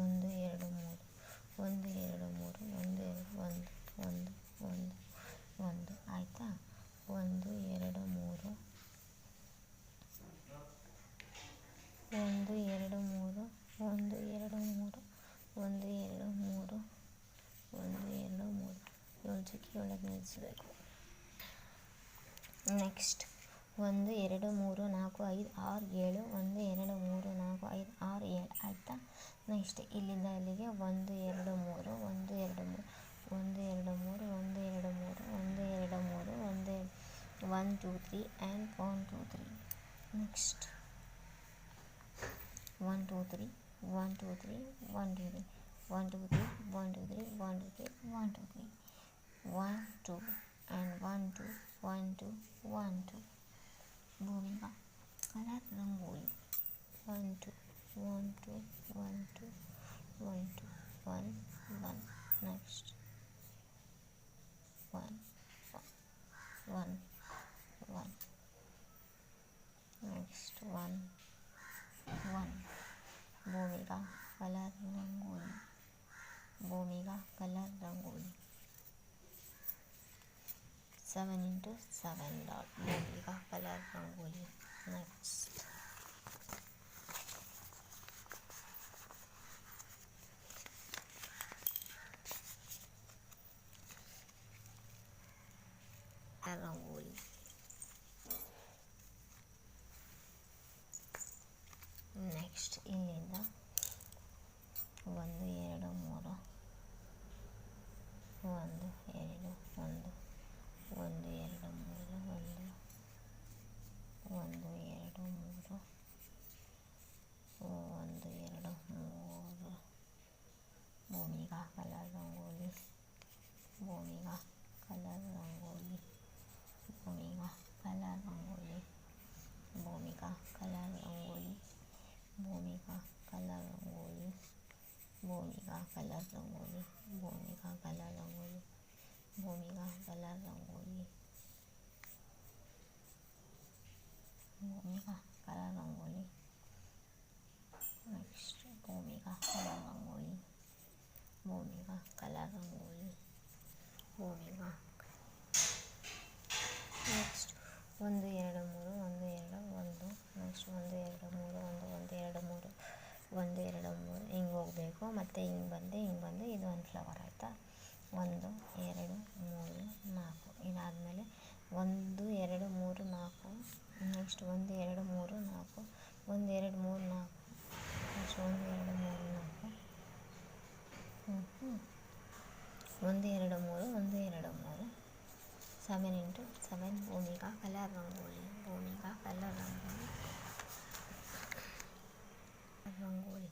ಒಂದು ಎರಡು ಮೂರು ಒಂದು ಎರಡು ಮೂರು ಒಂದು ಒಂದು ಒಂದು ಒಂದು ಒಂದು ಆಯಿತಾ. ಒಂದು ಎರಡು ಮೂರು ಒಂದು ಎರಡು ಮೂರು ಒಂದು ಎರಡು ಮೂರು ಒಂದು ಎರಡು ಮೂರು ಒಂದು ಎರಡು ಮೂರು ಏಳು ಚುಕ್ಕಿ ಒಳಗೆ ನಿಲ್ಲಿಸಬೇಕು. ನೆಕ್ಸ್ಟ್ 1 2 3 4 5 6 7 1 2 3 4 5 6 7 ಆಯಿತಾ. ನೆಕ್ಸ್ಟ್ ಇಲ್ಲಿಂದ ಇಲ್ಲಿಗೆ 1 2 3 1 2 3 1 2 3 1 2 3 1 2 3 1 1 2 3 and 1 2 3. Next 1 2 3 1 2 3 1 2 3 1 2 3 1 2 3 1 2 3 1 2 3 1 2 and 1 2 1 2 1 2. भूमिका कलर रंगोली 1 2 1 2 1 2 1 2 1 1. नेक्स्ट 1 1 1. नेक्स्ट 1 1. भूमिका colour rangoli Bhumika colour rangoli 7 into 7 dot भूमिका colour rangoli. Next rangoli. Next ಇಲ್ಲಿಂದ 1 2 3 1 2 1 1 2 3 1 1 2 3 1 2 3 भूमिका colour rangoli Bhumika colour rangoli Bhumika colour rangoli Bhumika colour rangoli Bhumika colour rangoli Bhumika colour rangoli Bhumika colour rangoli Bhumika colour rangoli Bhumika colour rangoli. Next भूमिका कलर रंगोली भूमिका कलर रंगोली भूमिका. नेक्स्ट 1 2 3 1 2 1. ನೆಕ್ಸ್ಟ್ 1 2 3 1 1 2 3 1 2 3 ಹಿಂಗೆ ಹೋಗಬೇಕು. ಮತ್ತು ಹಿಂಗೆ ಬಂದು ಇದು ಒಂದು ಫ್ಲವರ್ ಆಯಿತಾ. 1 2 3 4 ಇದಾದಮೇಲೆ 1 2 3 4. ನೆಕ್ಸ್ಟ್ 1 2 3 4 1 2 3 4 ನೆಕ್ಸ್ಟ್ 1 2 3 4 1 2 3 1 2 3 7 into 7 भूमिका कलर रंगोली भूमिका कलर रंगोली रंगोली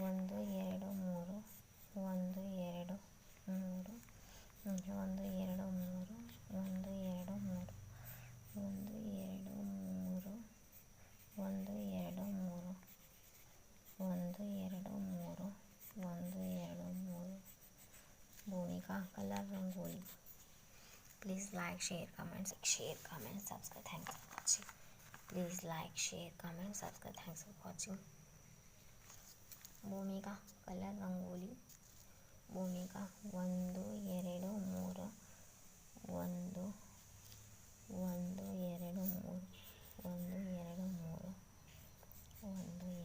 1 2 3 1 2 3 1 2 3 1 2 3 1 2 3 1 2 3 1 2 3 1 2 3 भूमिका colour rangoli. Please like, share, comment, subscribe. Thanks for watching. Please like, share, comment, subscribe. Thanks for watching. भूमिका कलर रंगोली भूमिका 1 2 3 1 1 2 3 1 2 3 1 2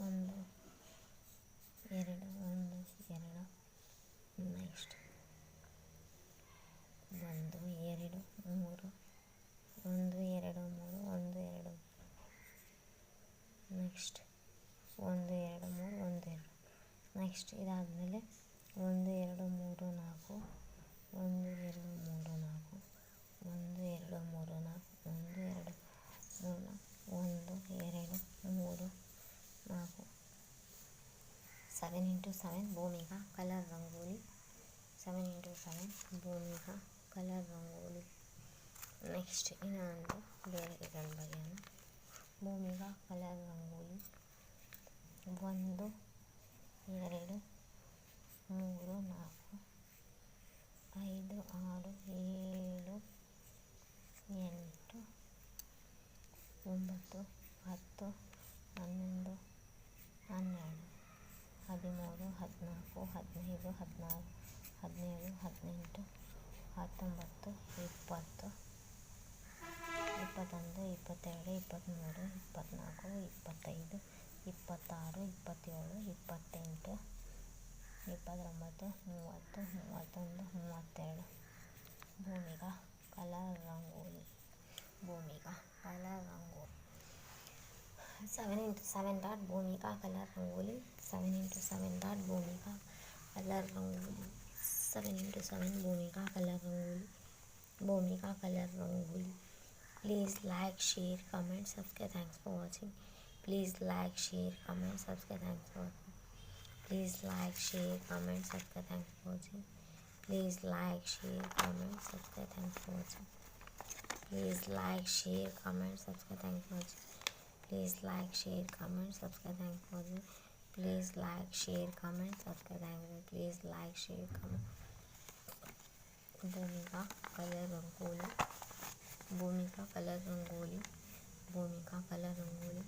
1 2. ನೆಕ್ಸ್ಟ್ 1 2 3 1 2 3 1 2. ನೆಕ್ಸ್ಟ್ 1 2 3 1 2. ನೆಕ್ಸ್ಟ್ ಇದಾದಮೇಲೆ 1 2 3 4 1 2 3 4 1 2 3 4 1 2 3 4 1 2 3 7x7 Bhumika colour rangoli 7x7 Bhumika colour rangoli next ಇನ್ನೊಂದು ಬೇರೆ ಇದನ್ನು ಬರೆಯೋಣ Bhoomika colour rangoli 1 2 3 4 5 6 7 8 9 10 11 12 13 14 15 16 17 18 19 20 21 22 23 24 25 26 27 28 29 30 31 32 Bhumika colour rangoli Bhumika colour rangoli 7x7 dot Bhumika colour rangoli 7x7 dot Bhumika colour rangoli 7x7 Bhumika colour rangoli Bhumika colour rangoli please like share comment subscribe thanks for watching please like share comment subscribe thanks for please like share comment subscribe thanks for watching please like share comment subscribe thanks for watching please like share comment subscribe thanks for watching please like share comment subscribe thanks for watching please like share comment subscribe thanks please like share comment भूमिका colour rangoli Bhumika colour rangoli Bhumika colour rangoli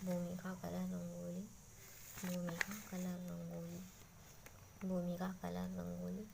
Bhumika colour rangoli Bhumika colour rangoli Bhumika colour rangoli